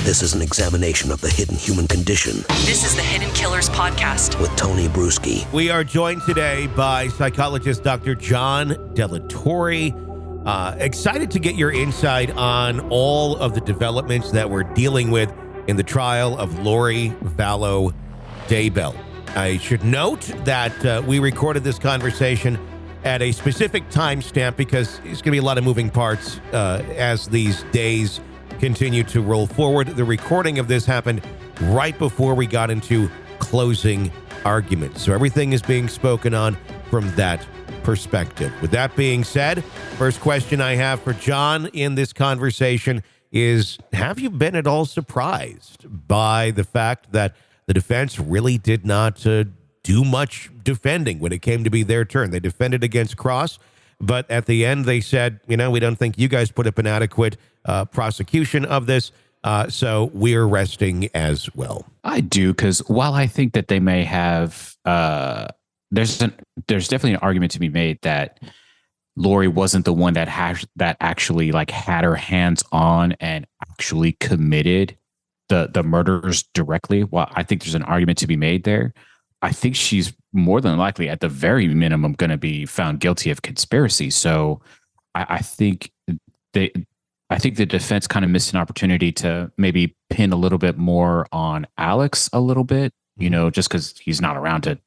This is an examination of the hidden human condition. This is the Hidden Killers Podcast with Tony Bruschi. We are joined today by psychologist Dr. John Delatorre. Excited to get your insight on all of the developments that we're dealing with in the trial of Lori Vallow Daybell. I should note that we recorded this conversation at a specific timestamp because there's going to be a lot of moving parts as these days continue to roll forward. The recording of this happened right before we got into closing arguments. So everything is being spoken on from that perspective. With that being said, first question I have for John in this conversation is, have you been at all surprised by the fact that the defense really did not do much defending when it came to be their turn? They defended against Cross, but at the end they said, we don't think you guys put up an adequate prosecution of this, so we're resting as well. I do, because while I think that they may have, there's definitely an argument to be made that Lori wasn't the one that actually had her hands on and actually committed the murders directly. Well, I think there's an argument to be made there. I think she's more than likely, at the very minimum, going to be found guilty of conspiracy. So I think the defense kind of missed an opportunity to maybe pin a little bit more on Alex a little bit, just because he's not around to,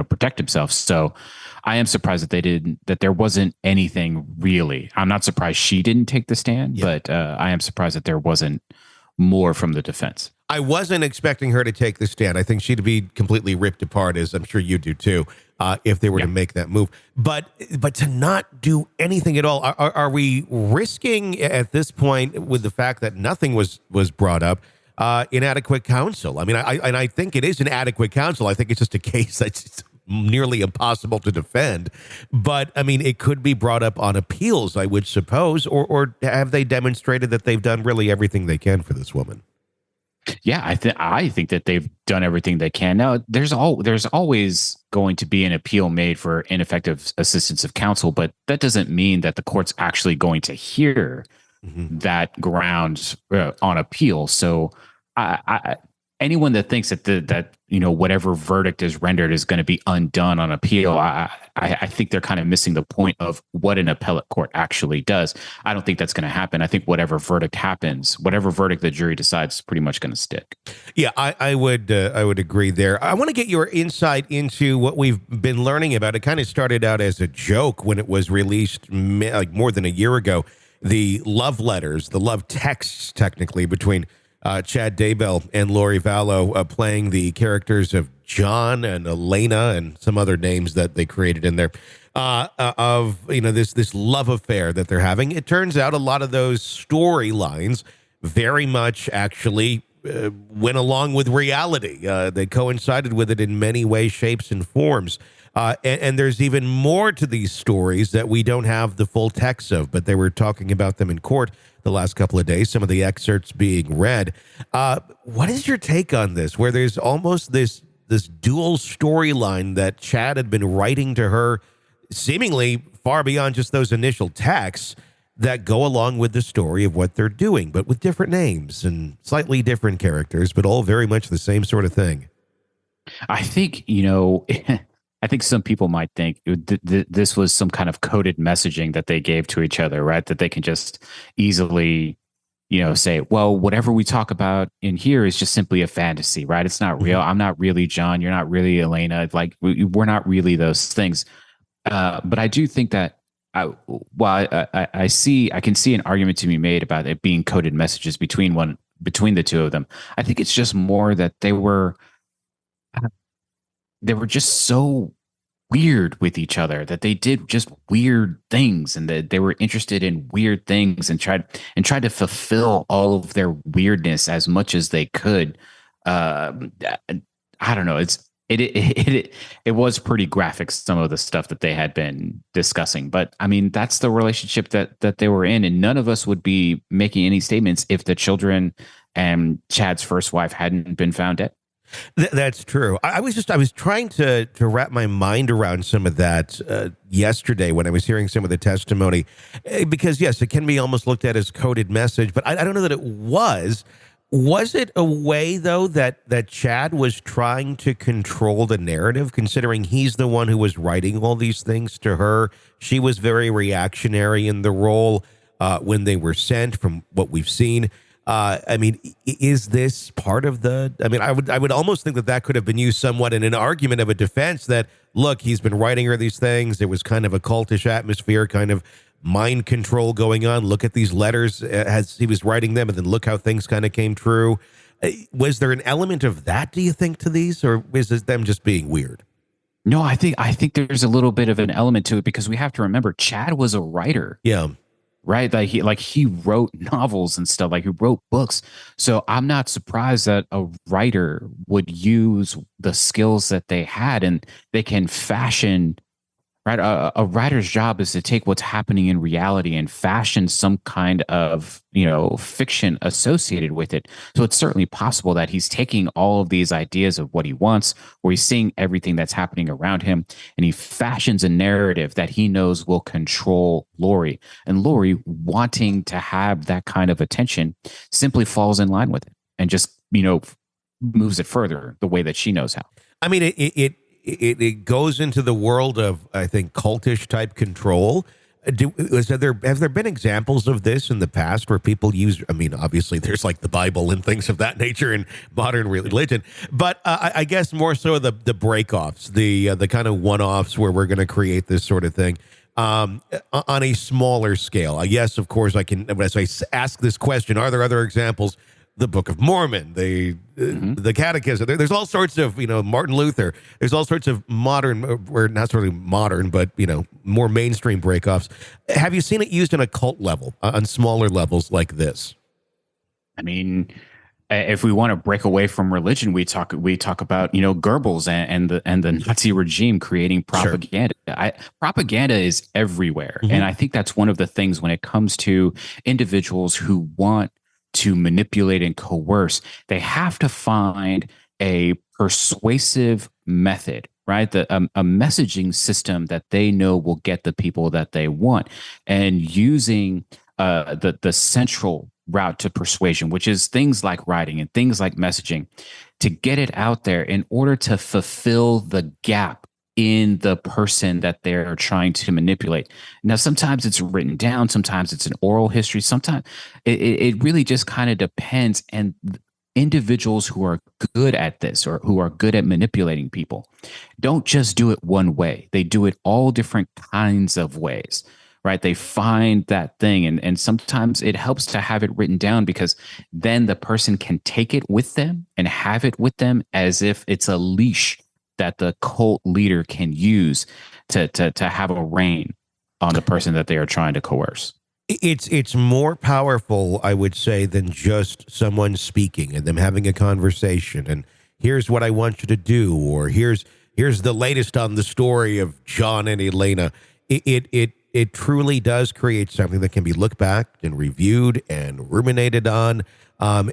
protect himself. So I am surprised that there wasn't anything really. I'm not surprised she didn't take the stand, but I am surprised that there wasn't more from the defense. I wasn't expecting her to take the stand. I think she'd be completely ripped apart, as I'm sure you do too, if they were to make that move. But to not do anything at all, are we risking at this point, with the fact that nothing was brought up, inadequate counsel? I mean, I think it is an adequate counsel. I think it's just a case that's nearly impossible to defend. But I mean, it could be brought up on appeals, I would suppose, or have they demonstrated that they've done really everything they can for this woman? Yeah, I think that they've done everything they can. Now, there's always going to be an appeal made for ineffective assistance of counsel, but that doesn't mean that the court's actually going to hear that ground on appeal. So, anyone that thinks that whatever verdict is rendered is going to be undone on appeal, I think they're kind of missing the point of what an appellate court actually does. I don't think that's going to happen. I think whatever verdict happens, whatever verdict the jury decides, is pretty much going to stick. Yeah, I would agree there. I want to get your insight into what we've been learning about. It kind of started out as a joke when it was released more than a year ago. The love letters, the love texts, technically, between Chad Daybell and Lori Vallow, playing the characters of John and Elana and some other names that they created in there, of this love affair that they're having. It turns out a lot of those storylines very much actually went along with reality. They coincided with it in many ways, shapes, and forms. And there's even more to these stories that we don't have the full text of, but they were talking about them in court the last couple of days, some of the excerpts being read. What is your take on this, where there's almost this dual storyline that Chad had been writing to her, seemingly far beyond just those initial texts, that go along with the story of what they're doing, but with different names and slightly different characters, but all very much the same sort of thing? I think, I think some people might think this was some kind of coded messaging that they gave to each other, right? That they can just easily, say, well, whatever we talk about in here is just simply a fantasy, right? It's not real. I'm not really John. You're not really Elana. We're not really those things. But I do think that I can see an argument to be made about it being coded messages between the two of them. I think it's just more that they were just so weird with each other, that they did just weird things, and that they were interested in weird things and tried to fulfill all of their weirdness as much as they could. I don't know. It was pretty graphic, some of the stuff that they had been discussing, but I mean, that's the relationship that they were in, and none of us would be making any statements if the children and Chad's first wife hadn't been found dead. That's true. I was trying to wrap my mind around some of that yesterday when I was hearing some of the testimony, because yes, it can be almost looked at as coded message, but I don't know that it was. Was it a way, though, that Chad was trying to control the narrative, considering he's the one who was writing all these things to her? She was very reactionary in the role when they were sent, from what we've seen. I mean, is this part of the? I mean, I would almost think that could have been used somewhat in an argument of a defense that, look, he's been writing her these things. There was kind of a cultish atmosphere, kind of mind control going on. Look at these letters as he was writing them, and then look how things kind of came true. Was there an element of that, do you think, to these, or is this them just being weird? No, I think there's a little bit of an element to it, because we have to remember Chad was a writer. Yeah. Right. He wrote novels and stuff, like he wrote books. So I'm not surprised that a writer would use the skills that they had, and they can fashion. Right. A writer's job is to take what's happening in reality and fashion some kind of, fiction associated with it. So it's certainly possible that he's taking all of these ideas of what he wants, or he's seeing everything that's happening around him, and he fashions a narrative that he knows will control Lori. And Lori, wanting to have that kind of attention, simply falls in line with it and just, moves it further the way that she knows how. I mean, it goes into the world of, I think, cultish type control. Have there been examples of this in the past where people use? I mean, obviously, there's like the Bible and things of that nature in modern religion, but I guess more so the breakoffs, the kind of one-offs where we're going to create this sort of thing on a smaller scale. Yes, of course, I can. As I ask this question, are there other examples? The Book of Mormon, the Catechism. There's all sorts of, Martin Luther. There's all sorts of modern, or not really modern, but, more mainstream breakoffs. Have you seen it used on a cult level, on smaller levels like this? I mean, if we want to break away from religion, we talk about, Goebbels and the Nazi regime creating propaganda. Sure. Propaganda is everywhere. Mm-hmm. And I think that's one of the things when it comes to individuals who want to manipulate and coerce, they have to find a persuasive method, right? A messaging system that they know will get the people that they want, and using the central route to persuasion, which is things like writing and things like messaging, to get it out there in order to fulfill the gap in the person that they're trying to manipulate. Now, sometimes it's written down, sometimes it's an oral history, sometimes it really just kind of depends. And individuals who are good at this, or who are good at manipulating people, don't just do it one way. They do it all different kinds of ways, right? They find that thing. And sometimes it helps to have it written down, because then the person can take it with them and have it with them as if it's a leash that the cult leader can use to have a reign on the person that they are trying to coerce. It's more powerful, I would say, than just someone speaking and them having a conversation. And here's what I want you to do, or here's the latest on the story of John and Elana. It truly does create something that can be looked back and reviewed and ruminated on.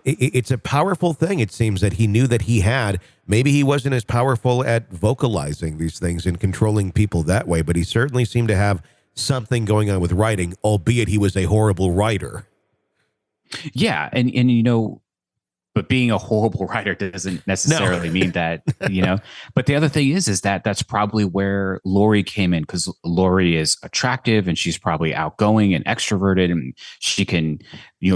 It's a powerful thing, it seems, that he knew that he had. Maybe he wasn't as powerful at vocalizing these things and controlling people that way, but he certainly seemed to have something going on with writing, albeit he was a horrible writer. Yeah, and but being a horrible writer doesn't necessarily mean that, But the other thing is that that's probably where Lori came in, because Lori is attractive and she's probably outgoing and extroverted, and she can,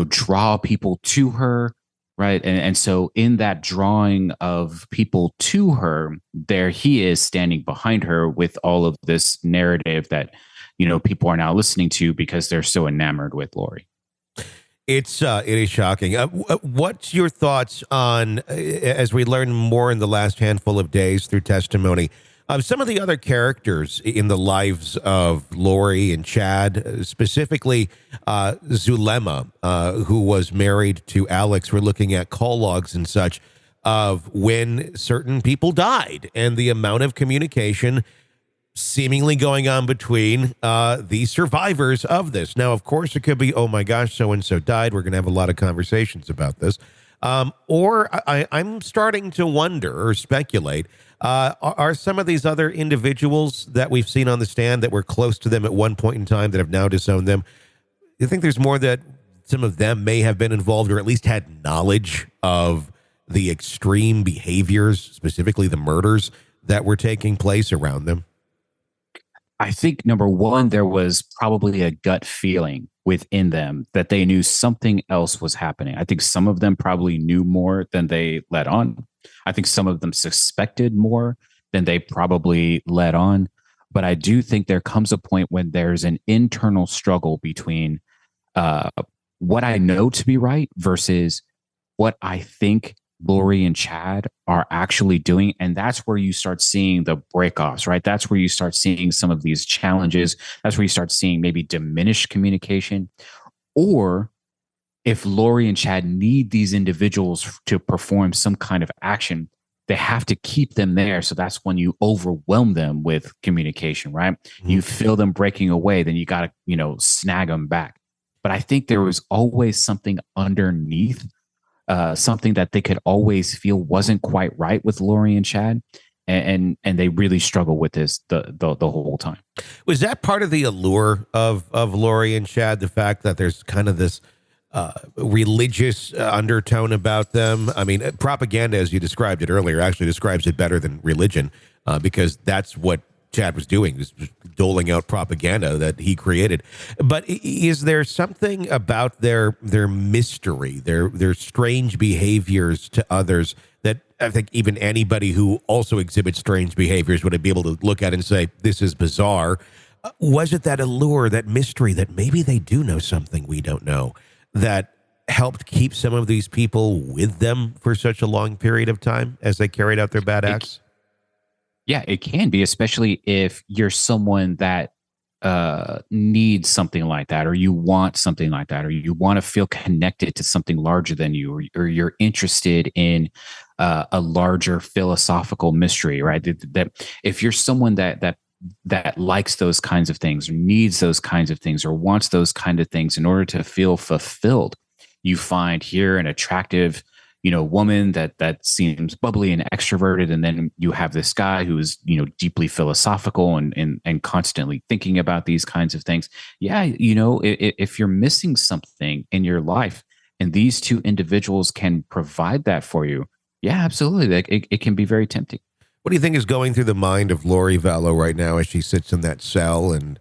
draw people to her, right? And so in that drawing of people to her, there he is standing behind her with all of this narrative that, people are now listening to because they're so enamored with Lori. It is shocking. What's your thoughts on, as we learn more in the last handful of days through testimony, of some of the other characters in the lives of Lori and Chad, specifically Zulema, who was married to Alex? We're looking at call logs and such of when certain people died and the amount of communication seemingly going on between the survivors of this. Now, of course, it could be, oh my gosh, so-and-so died. We're going to have a lot of conversations about this. Or I'm starting to wonder or speculate, are some of these other individuals that we've seen on the stand that were close to them at one point in time that have now disowned them, you think there's more that some of them may have been involved or at least had knowledge of the extreme behaviors, specifically the murders that were taking place around them? I think number one, there was probably a gut feeling within them that they knew something else was happening. I think some of them probably knew more than they let on. I think some of them suspected more than they probably let on. But I do think there comes a point when there's an internal struggle between what I know to be right versus what I think Lori and Chad are actually doing. And that's where you start seeing the breakoffs, right? That's where you start seeing some of these challenges. That's where you start seeing maybe diminished communication. Or if Lori and Chad need these individuals to perform some kind of action, they have to keep them there. So that's when you overwhelm them with communication, right? Mm-hmm. You feel them breaking away, then you got to, snag them back. But I think there was always something underneath, something that they could always feel wasn't quite right with Lori and Chad. And they really struggle with this the whole time. Was that part of the allure of Lori and Chad? The fact that there's kind of this religious undertone about them. I mean, propaganda, as you described it earlier, actually describes it better than religion, because that's what Chad was doing, was doling out propaganda that he created. But is there something about their mystery, their strange behaviors to others that I think even anybody who also exhibits strange behaviors would be able to look at and say, this is bizarre? Was it that allure, that mystery, that maybe they do know something we don't know, that helped keep some of these people with them for such a long period of time as they carried out their bad acts? Yeah, it can be, especially if you're someone that needs something like that, or you want something like that, or you want to feel connected to something larger than you, or you're interested in a larger philosophical mystery, right? That if you're someone that likes those kinds of things, or needs those kinds of things, or wants those kind of things in order to feel fulfilled, you find here an attractive, woman that seems bubbly and extroverted, and then you have this guy who's deeply philosophical and constantly thinking about these kinds of things. Yeah, if you're missing something in your life, and these two individuals can provide that for you, yeah, absolutely, it can be very tempting. What do you think is going through the mind of Lori Vallow right now as she sits in that cell and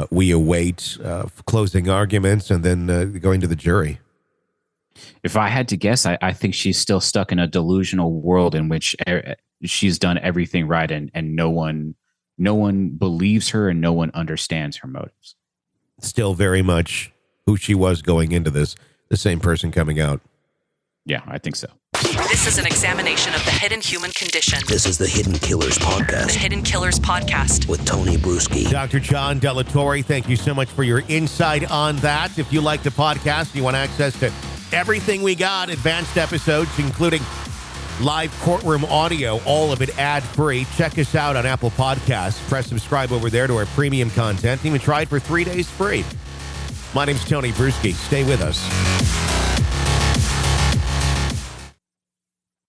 we await closing arguments and then going to the jury? If I had to guess, I think she's still stuck in a delusional world in which she's done everything right, and no one believes her and no one understands her motives. Still very much who she was going into this, the same person coming out. Yeah, I think so. This is an examination of the hidden human condition. This is the Hidden Killers Podcast. The Hidden Killers Podcast. With Tony Bruschi. Dr. John Delatorre, thank you so much for your insight on that. If you like the podcast, you want access to everything we got, advanced episodes, including live courtroom audio, all of it ad-free. Check us out on Apple Podcasts. Press subscribe over there to our premium content. Even try it for 3 days free. My name's Tony Bruschi. Stay with us.